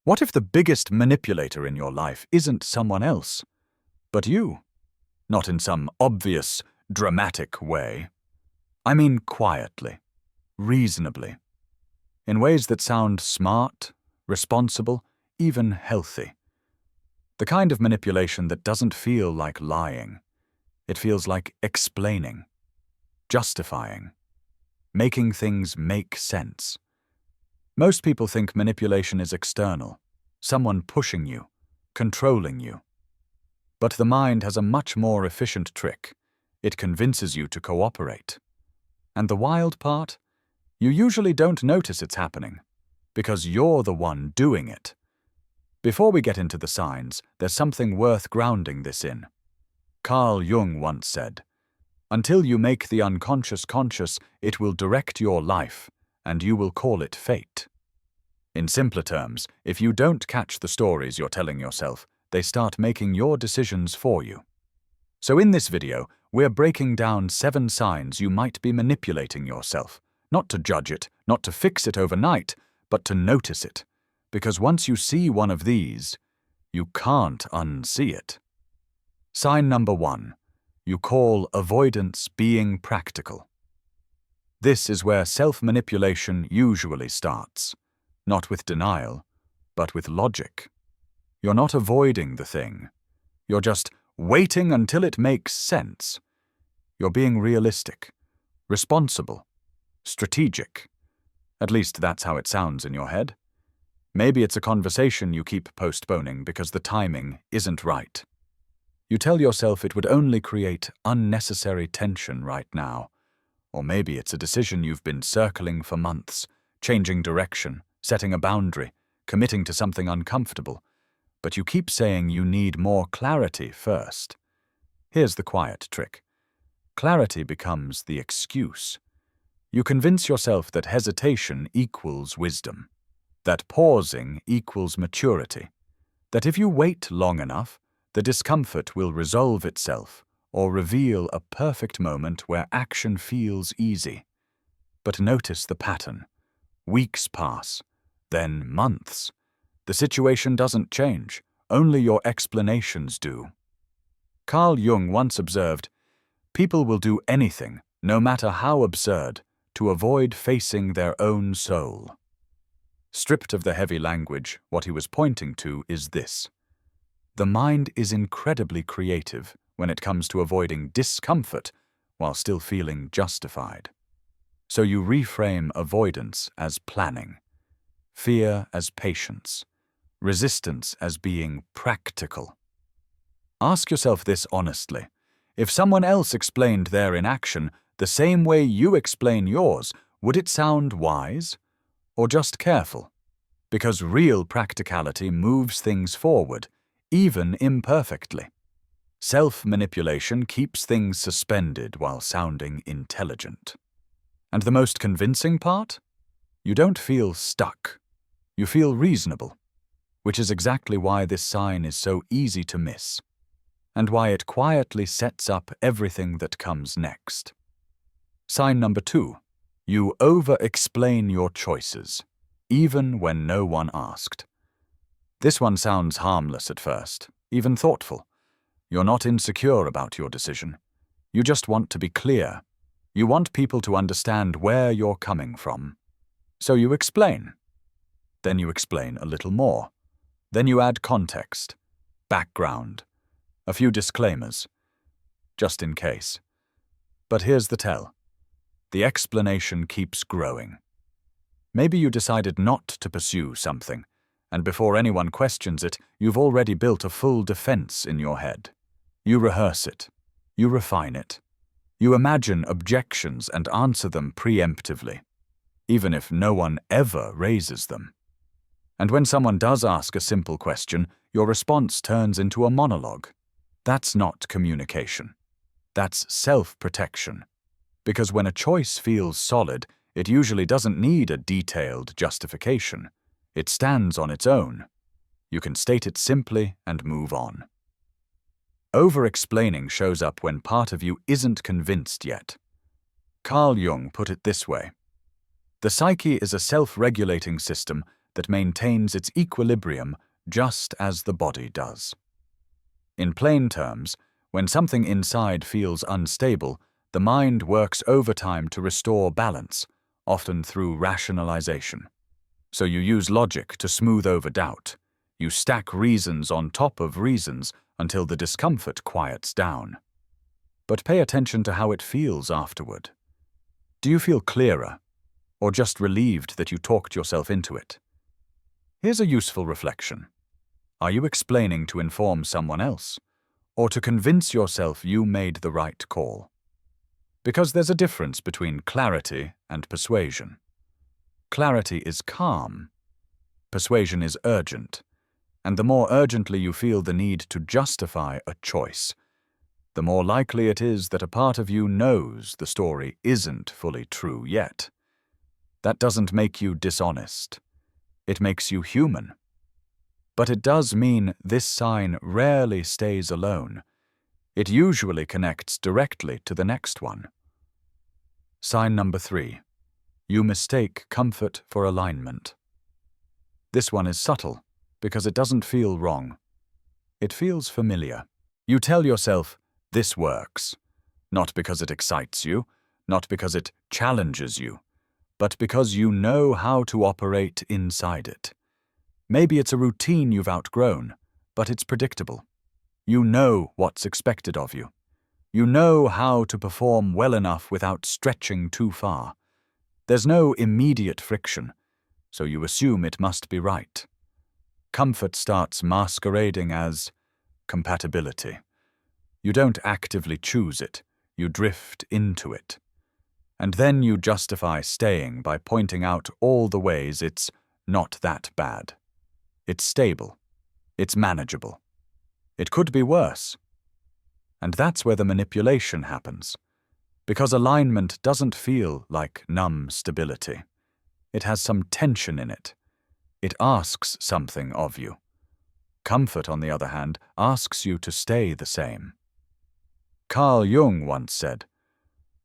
What if the biggest manipulator in your life isn't someone else, but you? Not in some obvious, dramatic way. I mean quietly, reasonably, in ways that sound smart, responsible, even healthy. The kind of manipulation that doesn't feel like lying. It feels like explaining, justifying, making things make sense. Most people think manipulation is external, someone pushing you, controlling you. But the mind has a much more efficient trick. It convinces you to cooperate. And the wild part? You usually don't notice it's happening, because you're the one doing it. Before we get into the signs, there's something worth grounding this in. Carl Jung once said, "Until you make the unconscious conscious, it will direct your life, and you will call it fate." In simpler terms, if you don't catch the stories you're telling yourself, they start making your decisions for you. So in this video, we're breaking down 7 signs you might be manipulating yourself, not to judge it, not to fix it overnight, but to notice it. Because once you see one of these, you can't unsee it. Sign number 1. You call avoidance being practical. This is where self-manipulation usually starts. Not with denial, but with logic. You're not avoiding the thing. You're just waiting until it makes sense. You're being realistic, responsible, strategic. At least that's how it sounds in your head. Maybe it's a conversation you keep postponing because the timing isn't right. You tell yourself it would only create unnecessary tension right now. Or maybe it's a decision you've been circling for months, changing direction, setting a boundary, committing to something uncomfortable. But you keep saying you need more clarity first. Here's the quiet trick. Clarity becomes the excuse. You convince yourself that hesitation equals wisdom, that pausing equals maturity, that if you wait long enough, the discomfort will resolve itself or reveal a perfect moment where action feels easy. But notice the pattern. Weeks pass, then months. The situation doesn't change, only your explanations do. Carl Jung once observed, "People will do anything, no matter how absurd, to avoid facing their own soul." Stripped of the heavy language, what he was pointing to is this. The mind is incredibly creative when it comes to avoiding discomfort while still feeling justified. So you reframe avoidance as planning, fear as patience, resistance as being practical. Ask yourself this honestly. If someone else explained their inaction the same way you explain yours, would it sound wise or just careful? Because real practicality moves things forward, even imperfectly. Self-manipulation keeps things suspended while sounding intelligent. And the most convincing part? You don't feel stuck. You feel reasonable, which is exactly why this sign is so easy to miss, and why it quietly sets up everything that comes next. Sign number 2. You over-explain your choices, even when no one asked. This one sounds harmless at first, even thoughtful. You're not insecure about your decision. You just want to be clear. You want people to understand where you're coming from. So you explain. Then you explain a little more. Then you add context, background, a few disclaimers, just in case. But here's the tell. The explanation keeps growing. Maybe you decided not to pursue something, and before anyone questions it, you've already built a full defense in your head. You rehearse it. You refine it. You imagine objections and answer them preemptively, even if no one ever raises them. And when someone does ask a simple question, your response turns into a monologue. That's not communication. That's self-protection. Because when a choice feels solid, it usually doesn't need a detailed justification. It stands on its own. You can state it simply and move on. Over-explaining shows up when part of you isn't convinced yet. Carl Jung put it this way. The psyche is a self-regulating system that maintains its equilibrium just as the body does. In plain terms, when something inside feels unstable, the mind works overtime to restore balance, often through rationalization. So you use logic to smooth over doubt. You stack reasons on top of reasons until the discomfort quiets down. But pay attention to how it feels afterward. Do you feel clearer, or just relieved that you talked yourself into it? Here's a useful reflection. Are you explaining to inform someone else, or to convince yourself you made the right call? Because there's a difference between clarity and persuasion. Clarity is calm. Persuasion is urgent. And the more urgently you feel the need to justify a choice, the more likely it is that a part of you knows the story isn't fully true yet. That doesn't make you dishonest. It makes you human. But it does mean this sign rarely stays alone. It usually connects directly to the next one. Sign number 3. You mistake comfort for alignment. This one is subtle because it doesn't feel wrong. It feels familiar. You tell yourself, this works, not because it excites you, not because it challenges you, but because you know how to operate inside it. Maybe it's a routine you've outgrown, but it's predictable. You know what's expected of you. You know how to perform well enough without stretching too far. There's no immediate friction, so you assume it must be right. Comfort starts masquerading as compatibility. You don't actively choose it, you drift into it. And then you justify staying by pointing out all the ways it's not that bad. It's stable. It's manageable. It could be worse. And that's where the manipulation happens. Because alignment doesn't feel like numb stability. It has some tension in it. It asks something of you. Comfort, on the other hand, asks you to stay the same. Carl Jung once said,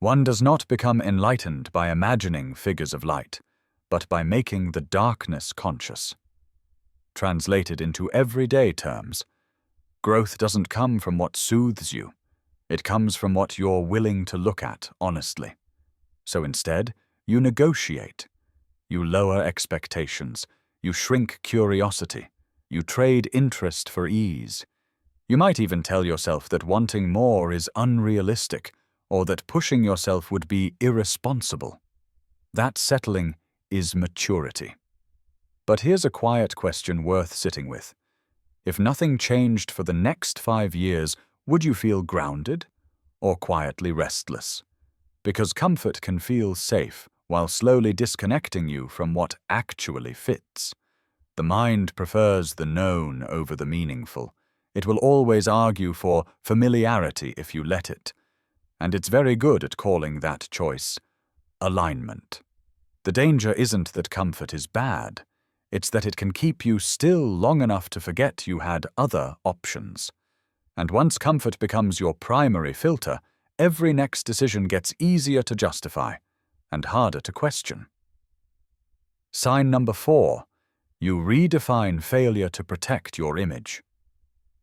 "One does not become enlightened by imagining figures of light, but by making the darkness conscious." Translated into everyday terms, growth doesn't come from what soothes you. It comes from what you're willing to look at honestly. So instead, you negotiate. You lower expectations. You shrink curiosity. You trade interest for ease. You might even tell yourself that wanting more is unrealistic, or that pushing yourself would be irresponsible. That settling is maturity. But here's a quiet question worth sitting with. If nothing changed for the next 5 years, would you feel grounded or quietly restless? Because comfort can feel safe while slowly disconnecting you from what actually fits. The mind prefers the known over the meaningful. It will always argue for familiarity if you let it. And it's very good at calling that choice alignment. The danger isn't that comfort is bad. It's that it can keep you still long enough to forget you had other options. And once comfort becomes your primary filter, every next decision gets easier to justify and harder to question. Sign number 4. You redefine failure to protect your image.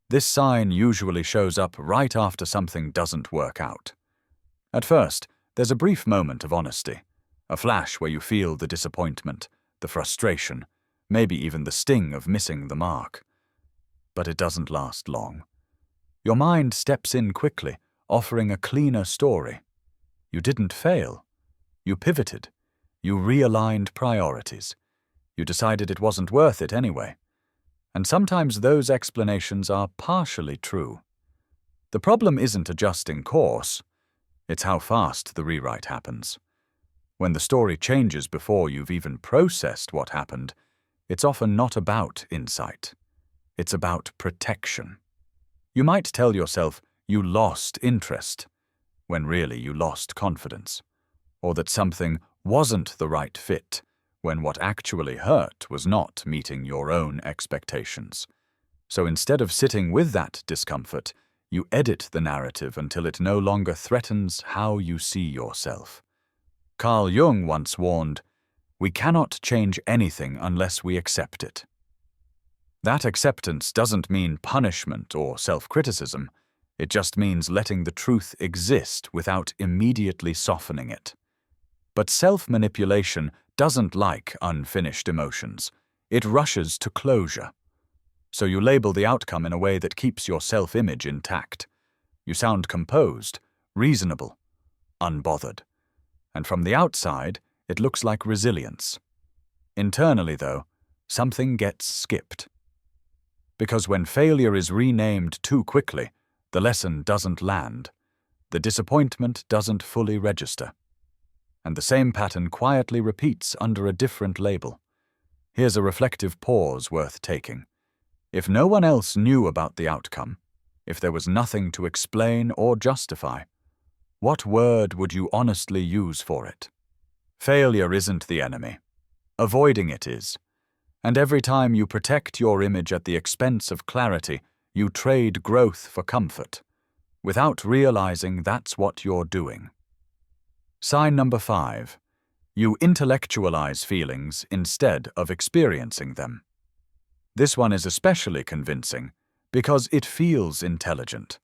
This sign usually shows up right after something doesn't work out. At first, there's a brief moment of honesty, a flash where you feel the disappointment, the frustration, maybe even the sting of missing the mark. But it doesn't last long. Your mind steps in quickly, offering a cleaner story. You didn't fail. You pivoted. You realigned priorities. You decided it wasn't worth it anyway. And sometimes those explanations are partially true. The problem isn't adjusting course. It's how fast the rewrite happens. When the story changes before you've even processed what happened, it's often not about insight. It's about protection. You might tell yourself you lost interest, when really you lost confidence, or that something wasn't the right fit, when what actually hurt was not meeting your own expectations. So instead of sitting with that discomfort, you edit the narrative until it no longer threatens how you see yourself. Carl Jung once warned, We cannot change anything unless we accept it. That acceptance doesn't mean punishment or self-criticism. It just means letting the truth exist without immediately softening it. But self-manipulation doesn't like unfinished emotions. It rushes to closure. So you label the outcome in a way that keeps your self-image intact. You sound composed, reasonable, unbothered. And from the outside, it looks like resilience. Internally, though, something gets skipped. Because when failure is renamed too quickly, the lesson doesn't land. The disappointment doesn't fully register. And the same pattern quietly repeats under a different label. Here's a reflective pause worth taking. If no one else knew about the outcome, if there was nothing to explain or justify, what word would you honestly use for it? Failure isn't the enemy. Avoiding it is. And every time you protect your image at the expense of clarity, you trade growth for comfort, without realizing that's what you're doing. Sign number 5. You intellectualize feelings instead of experiencing them. This one is especially convincing because it feels intelligent.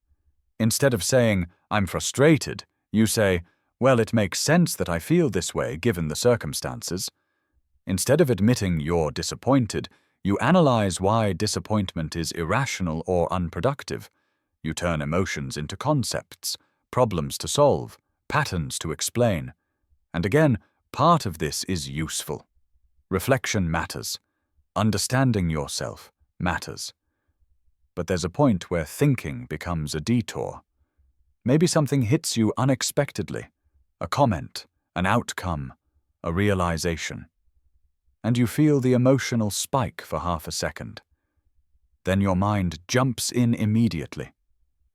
Instead of saying, "I'm frustrated," you say, "Well, it makes sense that I feel this way given the circumstances." Instead of admitting you're disappointed, you analyze why disappointment is irrational or unproductive. You turn emotions into concepts, problems to solve, patterns to explain. And again, part of this is useful. Reflection matters. Understanding yourself matters. But there's a point where thinking becomes a detour. Maybe something hits you unexpectedly, a comment, an outcome, a realization. And you feel the emotional spike for half a second. Then your mind jumps in immediately,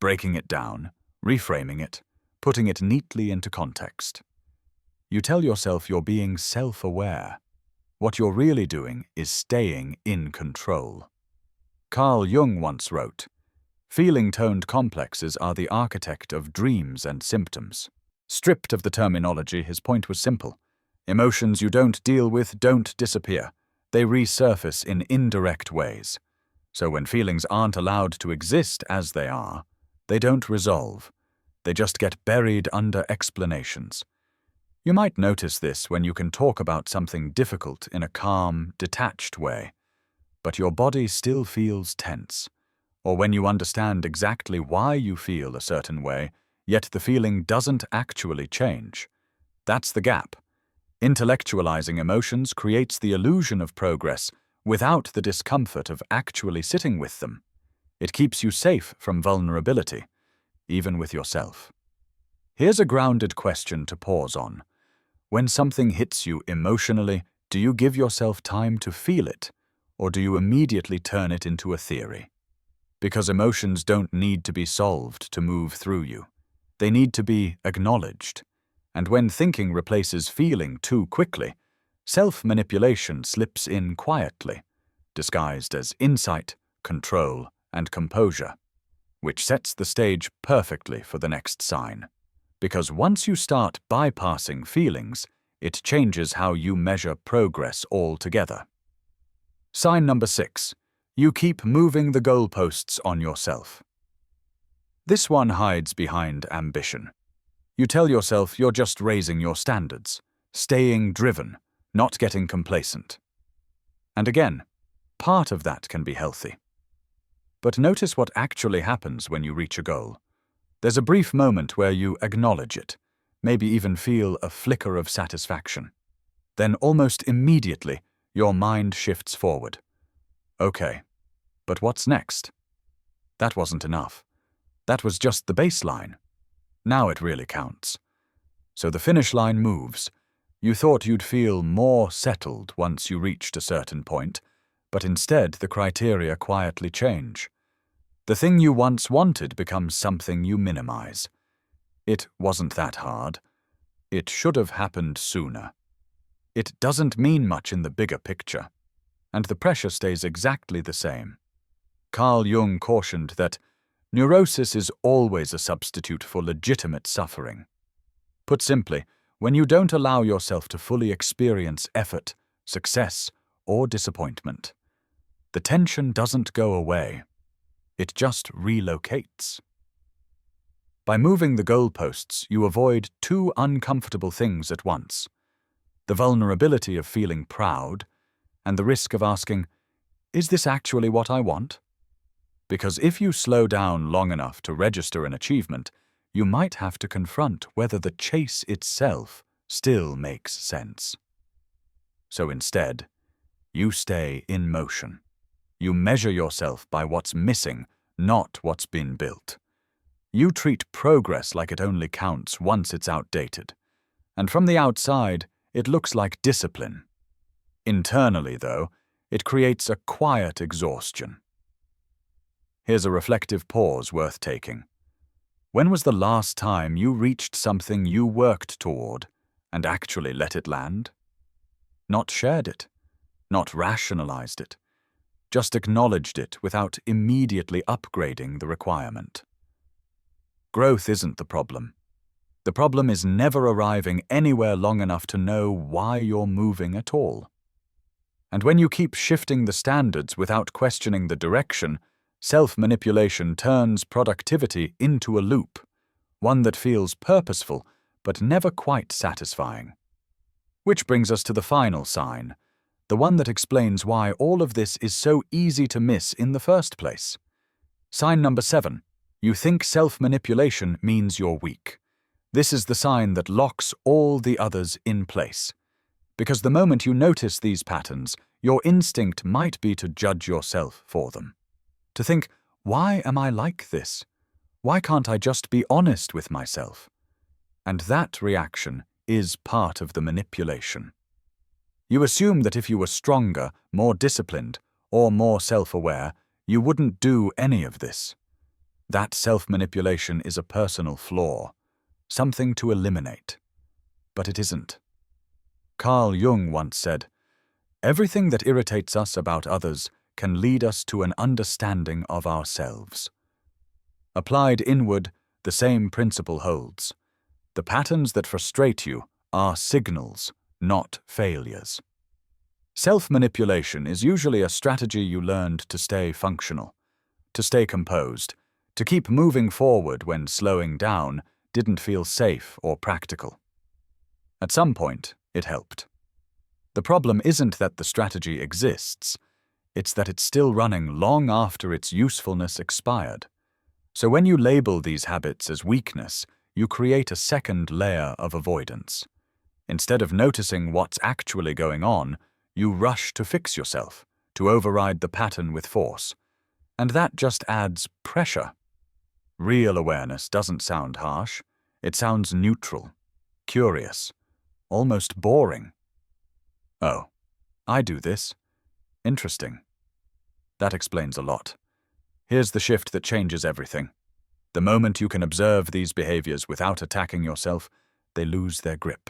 breaking it down, reframing it, putting it neatly into context. You tell yourself you're being self-aware. What you're really doing is staying in control. Carl Jung once wrote, "Feeling-toned complexes are the architect of dreams and symptoms." Stripped of the terminology, his point was simple. Emotions you don't deal with don't disappear. They resurface in indirect ways. So when feelings aren't allowed to exist as they are, they don't resolve. They just get buried under explanations. You might notice this when you can talk about something difficult in a calm, detached way, but your body still feels tense. Or when you understand exactly why you feel a certain way, yet the feeling doesn't actually change. That's the gap. Intellectualizing emotions creates the illusion of progress without the discomfort of actually sitting with them. It keeps you safe from vulnerability, even with yourself. Here's a grounded question to pause on. When something hits you emotionally, do you give yourself time to feel it, or do you immediately turn it into a theory? Because emotions don't need to be solved to move through you. They need to be acknowledged. And when thinking replaces feeling too quickly, self-manipulation slips in quietly, disguised as insight, control, and composure, which sets the stage perfectly for the next sign. Because once you start bypassing feelings, it changes how you measure progress altogether. Sign number 6. You keep moving the goalposts on yourself. This one hides behind ambition. You tell yourself you're just raising your standards, staying driven, not getting complacent. And again, part of that can be healthy. But notice what actually happens when you reach a goal. There's a brief moment where you acknowledge it, maybe even feel a flicker of satisfaction. Then almost immediately, your mind shifts forward. Okay, but what's next? That wasn't enough. That was just the baseline. Now it really counts. So the finish line moves. You thought you'd feel more settled once you reached a certain point, but instead the criteria quietly change. The thing you once wanted becomes something you minimize. It wasn't that hard. It should have happened sooner. It doesn't mean much in the bigger picture, and the pressure stays exactly the same. Carl Jung cautioned that neurosis is always a substitute for legitimate suffering. Put simply, when you don't allow yourself to fully experience effort, success, or disappointment. The tension doesn't go away. It just relocates. By moving the goalposts, you avoid two uncomfortable things at once: the vulnerability of feeling proud and the risk of asking, "Is this actually what I want?" Because if you slow down long enough to register an achievement, you might have to confront whether the chase itself still makes sense. So instead, you stay in motion. You measure yourself by what's missing, not what's been built. You treat progress like it only counts once it's outdated. And from the outside, it looks like discipline. Internally, though, it creates a quiet exhaustion. Here's a reflective pause worth taking. When was the last time you reached something you worked toward and actually let it land? Not shared it, not rationalized it, just acknowledged it without immediately upgrading the requirement. Growth isn't the problem. The problem is never arriving anywhere long enough to know why you're moving at all. And when you keep shifting the standards without questioning the direction, self-manipulation turns productivity into a loop, one that feels purposeful but never quite satisfying. Which brings us to the final sign, the one that explains why all of this is so easy to miss in the first place. Sign number 7. You think self-manipulation means you're weak. This is the sign that locks all the others in place. Because the moment you notice these patterns, your instinct might be to judge yourself for them. To think, why am I like this? Why can't I just be honest with myself? And that reaction is part of the manipulation. You assume that if you were stronger, more disciplined, or more self-aware, you wouldn't do any of this. That self-manipulation is a personal flaw, something to eliminate. But it isn't. Carl Jung once said, "Everything that irritates us about others can lead us to an understanding of ourselves." Applied inward, the same principle holds. The patterns that frustrate you are signals, not failures. Self-manipulation is usually a strategy you learned to stay functional, to stay composed, to keep moving forward when slowing down didn't feel safe or practical. At some point, it helped. The problem isn't that the strategy exists, it's that it's still running long after its usefulness expired. So when you label these habits as weakness, you create a second layer of avoidance. Instead of noticing what's actually going on, you rush to fix yourself, to override the pattern with force. And that just adds pressure. Real awareness doesn't sound harsh. It sounds neutral, curious, almost boring. Oh, I do this. Interesting. That explains a lot. Here's the shift that changes everything. The moment you can observe these behaviors without attacking yourself, they lose their grip.